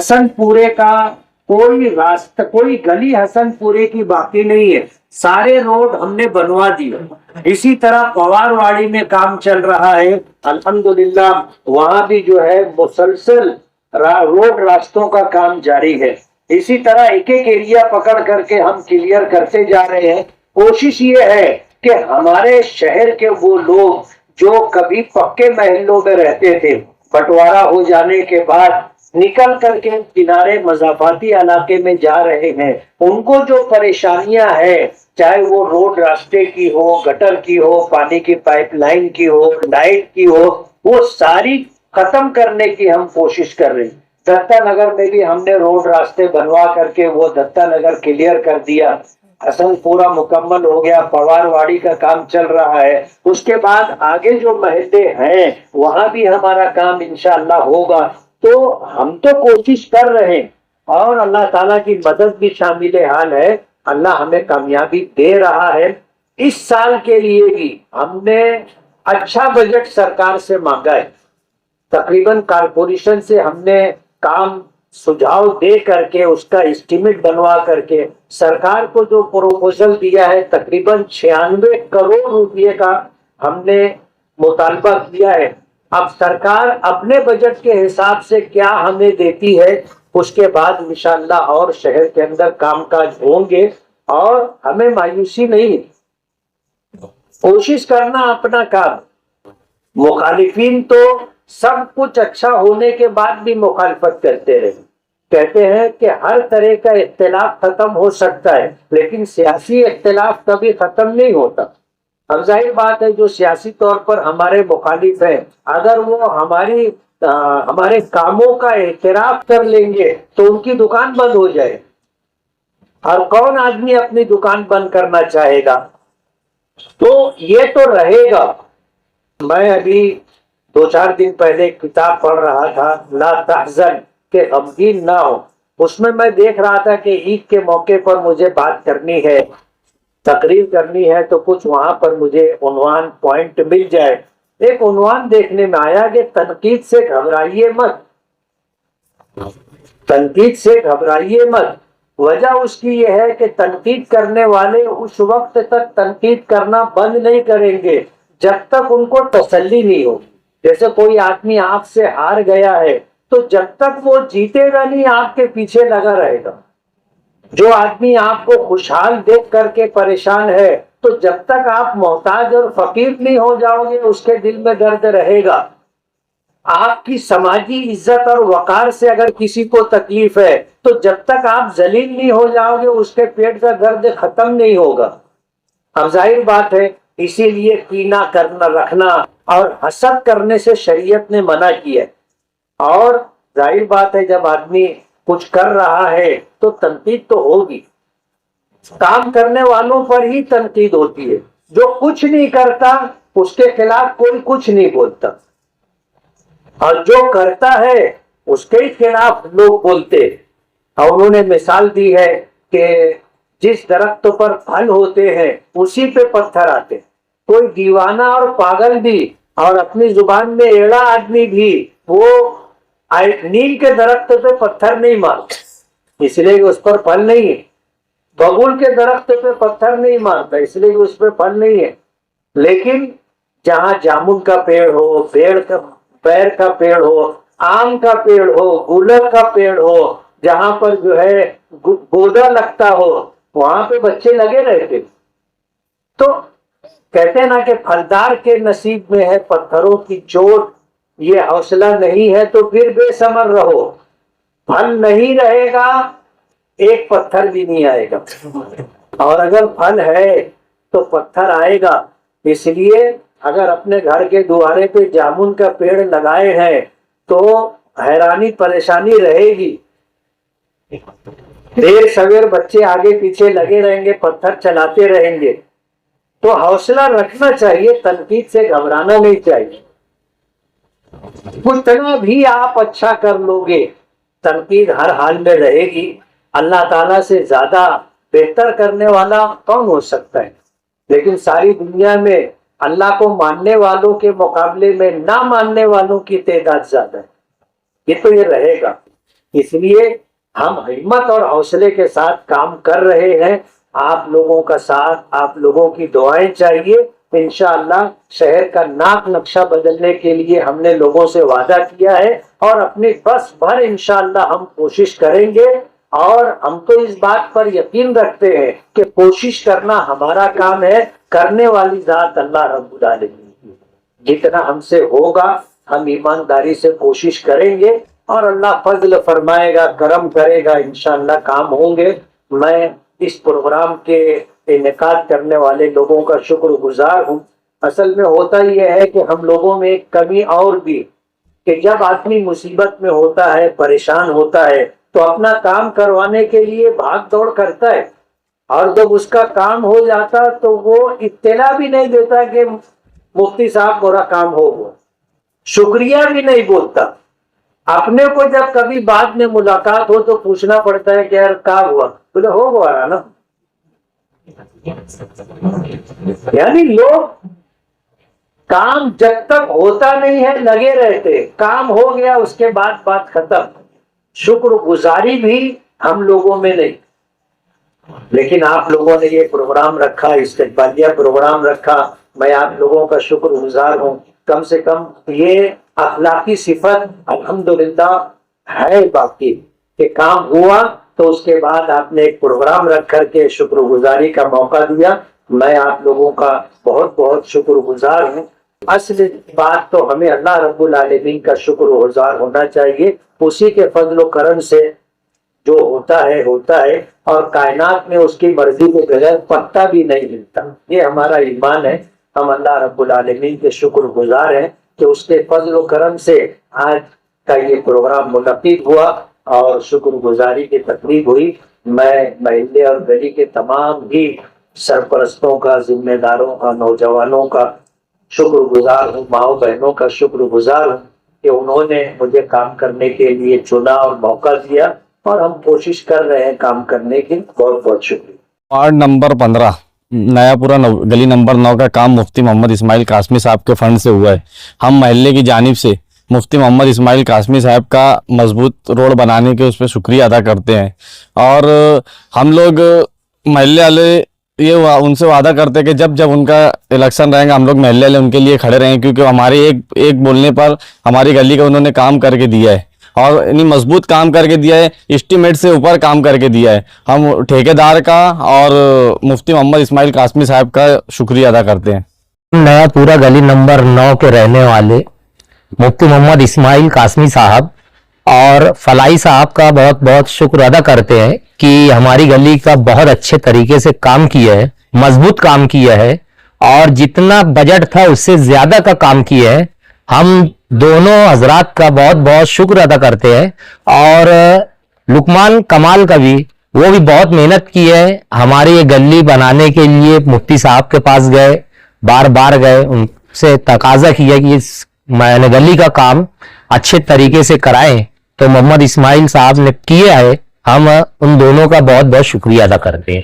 حسن پورے کا کوئی راستہ، کوئی گلی حسن پورے کی باقی نہیں ہے، سارے روڈ ہم نے بنوا دیے۔ اسی طرح پوار واڑی میں کام چل رہا ہے، الحمدللہ وہاں بھی جو ہے مسلسل روڈ راستوں کا کام جاری ہے۔ اسی طرح ایک ایک ایریا پکڑ کر کے ہم کلیئر کرتے جا رہے ہیں۔ کوشش یہ ہے کہ ہمارے شہر کے وہ لوگ جو کبھی پکے محلوں میں رہتے تھے، بٹوارا ہو جانے کے بعد نکل کر کے کنارے مضافاتی علاقے میں جا رہے ہیں، ان کو جو پریشانیاں ہیں، چاہے وہ روڈ راستے کی ہو، گٹر کی ہو، پانی کی پائپ لائن کی ہو، لائٹ کی ہو، وہ ساری ختم کرنے کی ہم کوشش کر رہے ہیں۔ دتا نگر میں بھی ہم نے روڈ راستے بنوا کر کے وہ دتا نگر کلیئر کر دیا، حسن پورا مکمل ہو گیا، پوار واڑی کا کام چل رہا ہے۔ اس کے بعد آگے جو محلے ہیں وہاں بھی ہمارا کام انشاءاللہ ہوگا۔ تو ہم تو کوشش کر رہے ہیں اور اللہ تعالیٰ کی مدد بھی شامل حال ہے، اللہ ہمیں کامیابی دے رہا ہے۔ اس سال کے لیے بھی ہم نے اچھا بجٹ سرکار سے مانگا ہے، تقریباً کارپوریشن سے ہم نے کام سجھاؤ دے کر کے اس کا اسٹیمیٹ بنوا کر کے سرکار کو جو پروپوزل دیا ہے تقریباً 96 کروڑ روپے کا ہم نے مطالبہ کیا ہے۔ اب سرکار اپنے بجٹ کے حساب سے کیا ہمیں دیتی ہے، اس کے بعد انشاءاللہ اور شہر کے اندر کام کاج ہوں گے، اور ہمیں مایوسی نہیں، کوشش کرنا اپنا کام۔ مخالفین تو سب کچھ اچھا ہونے کے بعد بھی مخالفت کرتے رہے، کہتے ہیں کہ ہر طرح کا اختلاف ختم ہو سکتا ہے لیکن سیاسی اختلاف کبھی ختم نہیں ہوتا۔ اب ظاہر بات ہے جو سیاسی طور پر ہمارے مخالف ہیں، اگر وہ ہمارے کاموں کا اعتراف کر لیں گے تو ان کی دکان بند ہو جائے، اور کون آدمی اپنی دکان بند کرنا چاہے گا؟ تو یہ تو رہے گا۔ میں ابھی 2-4 دن پہلے کتاب پڑھ رہا تھا، لا تحزن، کہ غمگین نہ ہو۔ اس میں دیکھ رہا تھا کہ عید کے موقع پر مجھے بات کرنی ہے، تقریر کرنی ہے، تو کچھ وہاں پر مجھے عنوان پوائنٹ مل جائے۔ ایک عنوان دیکھنے میں آیا کہ تنقید سے گھبرائیے مت، تنقید سے گھبرائیے مت۔ وجہ اس کی یہ ہے کہ تنقید کرنے والے اس وقت تک تنقید کرنا بند نہیں کریں گے جب تک ان کو تسلی نہیں ہو۔ جیسے کوئی آدمی آپ سے ہار گیا ہے تو جب تک وہ جیتے گا نہیں آپ کے پیچھے لگا رہے گا۔ جو آدمی آپ کو خوشحال دیکھ کر کے پریشان ہے تو جب تک آپ محتاج اور فقیر نہیں ہو جاؤ گے اس کے دل میں درد رہے گا۔ آپ کی سماجی عزت اور وقار سے اگر کسی کو تکلیف ہے تو جب تک آپ ذلیل نہیں ہو جاؤ گے اس کے پیٹ کا درد ختم نہیں ہوگا۔ اب ظاہر بات ہے اسی لیے کینہ کرنا رکھنا اور حسد کرنے سے شریعت نے منع کیا ہے، اور ظاہر بات ہے جب آدمی کچھ کر رہا ہے تو تنقید تو ہوگی۔ کام کرنے والوں پر ہی تنقید ہوتی ہے، جو کچھ نہیں کرتا اس کے خلاف کوئی کچھ نہیں بولتا، اور جو کرتا ہے اس کے خلاف لوگ بولتے۔ اور انہوں نے مثال دی ہے کہ جس درخت پر پھل ہوتے ہیں اسی پہ پتھر آتے۔ کوئی دیوانہ اور پاگل بھی اور اپنی زبان میں ایڑا آدمی بھی وہ نیم کے درخت پہ پتھر نہیں مارتا، اس لیے کہ اس پر پھل نہیں ہے۔ ببول کے درخت پہ پتھر نہیں مارتا اس لیے کہ اس پہ پھل نہیں ہے۔ لیکن جہاں جامن کا پیڑ ہو، پیر کا پیڑ ہو، آم کا پیڑ ہو، گلر کا پیڑ ہو، جہاں پر جو ہے گودا لگتا ہو وہاں پہ بچے لگے رہتے۔ تو کہتے ہیں نا کہ پھلدار کے نصیب میں ہے پتھروں کی چوٹ، یہ حوصلہ نہیں ہے تو پھر بے ثمر رہو، پھل نہیں رہے گا ایک پتھر بھی نہیں آئے گا، اور اگر پھل ہے تو پتھر آئے گا۔ اس لیے اگر اپنے گھر کے دوارے پہ جامن کا پیڑ لگائے ہیں تو حیرانی پریشانی رہے گی، دیر سویر بچے آگے پیچھے لگے رہیں گے، پتھر چلاتے رہیں گے۔ تو حوصلہ رکھنا چاہیے، تنقید سے گھبرانا نہیں چاہیے۔ کتنا بھی آپ اچھا کر لو گے تنقید ہر حال میں رہے گی۔ اللہ تعالیٰ سے زیادہ بہتر کرنے والا کون ہو سکتا ہے؟ لیکن ساری دنیا میں اللہ کو ماننے والوں کے مقابلے میں نہ ماننے والوں کی تعداد زیادہ ہے، یہ تو یہ رہے گا۔ اس لیے ہم ہمت اور حوصلے کے ساتھ کام کر رہے ہیں. آپ لوگوں کا ساتھ، آپ لوگوں کی دعائیں چاہیے. انشاءاللہ شہر کا ناک نقشہ بدلنے کے لیے ہم نے لوگوں سے وعدہ کیا ہے اور اپنی بس بھر انشاءاللہ ہم کوشش کریں گے. اور ہم تو اس بات پر یقین رکھتے ہیں کہ کوشش کرنا ہمارا کام ہے، کرنے والی ذات اللہ رب العالمین کی. جتنا ہم سے ہوگا ہم ایمانداری سے کوشش کریں گے اور اللہ فضل فرمائے گا، کرم کرے گا، انشاءاللہ کام ہوں گے. میں اس پروگرام کے انعقاد کرنے والے لوگوں کا شکر گزار ہوں. اصل میں ہوتا یہ ہے کہ ہم لوگوں میں ایک کمی اور بھی، کہ جب آدمی مصیبت میں ہوتا ہے، پریشان ہوتا ہے، تو اپنا کام کروانے کے لیے بھاگ دوڑ کرتا ہے، اور جب اس کا کام ہو جاتا تو وہ اطلاع بھی نہیں دیتا کہ مفتی صاحب میرا کام ہو گیا، شکریہ بھی نہیں بولتا. اپنے کو جب کبھی بعد میں ملاقات ہو تو پوچھنا پڑتا ہے کہ یار کیا ہوا، بولے ہو گیا نا. یعنی لوگ کام جب تک ہوتا نہیں ہے لگے رہتے، کام ہو گیا اس کے بعد بات ختم. شکر گزاری بھی ہم لوگوں میں نہیں. لیکن آپ لوگوں نے یہ پروگرام رکھا، استقبالیہ پروگرام رکھا، میں آپ لوگوں کا شکر گزار ہوں. کم سے کم یہ اخلاقی صفت الحمدللہ ہے باقی، کہ کام ہوا تو اس کے بعد آپ نے ایک پروگرام رکھ کر کے شکر گزاری کا موقع دیا. میں آپ لوگوں کا بہت بہت شکر گزار ہوں. اصل بات تو ہمیں اللہ رب العالمین کا شکر گزار ہونا چاہیے. اسی کے فضل و کرم سے جو ہوتا ہے، اور کائنات میں اس کی مرضی کے بغیر پتا بھی نہیں ہلتا. یہ ہمارا ایمان ہے. ہم اللہ رب العالمین کے شکر گزار ہیں کہ اس کے فضل و کرم سے آج کا یہ پروگرام منعقد ہوا اور شکر گزاری کی تقریب ہوئی. میں محلے اور گلی کے تمام ہی سرپرستوں کا، ذمہ داروں کا، نوجوانوں کا شکر گزار ہوں، ماؤں بہنوں کا شکر گزار ہوں کہ انہوں نے مجھے کام کرنے کے لیے چنا اور موقع دیا، اور ہم کوشش کر رہے ہیں کام کرنے کی. بہت بہت شکریہ. وارڈ نمبر 15 نیا پورا گلی نمبر 9 کا کام مفتی محمد اسماعیل قاسمی صاحب کے فنڈ سے ہوا ہے. ہم محلے کی جانب سے مفتی محمد اسماعیل قاسمی صاحب کا مضبوط روڈ بنانے کے اس پہ شکریہ ادا کرتے ہیں. اور ہم لوگ محلے والے یہ ان سے وعدہ کرتے ہیں کہ جب جب ان کا الیکشن رہے گا ہم لوگ محلے والے ان کے لیے کھڑے رہیں، کیونکہ ہمارے ایک بولنے پر ہماری گلی کا انہوں نے کام کر کے دیا ہے، اور اتنی مضبوط کام کر کے دیا ہے، اسٹیمیٹ سے اوپر کام کر کے دیا ہے. ہم ٹھیکیدار کا اور مفتی محمد اسماعیل قاسمی صاحب کا شکریہ ادا کرتے ہیں. نیا پورا گلی نمبر 9 کے رہنے والے مفتی محمد اسماعیل قاسمی صاحب اور فلاحی صاحب کا بہت بہت شکر ادا کرتے ہیں کہ ہماری گلی کا بہت اچھے طریقے سے کام کیا ہے، مضبوط کام کیا ہے، اور جتنا بجٹ تھا اس سے زیادہ کا کام کیا ہے. ہم دونوں حضرات کا بہت بہت شکر ادا کرتے ہیں. اور لقمان کمال کا بھی، وہ بھی بہت محنت کی ہے. ہماری یہ گلی بنانے کے لیے مفتی صاحب کے پاس گئے، بار بار گئے، ان سے تقاضا کیا کہ اس گلی کا کام اچھے طریقے سے کرائیں، تو محمد اسماعیل صاحب نے کیا ہے. ہم ان دونوں کا بہت بہت شکریہ ادا کرتے ہیں.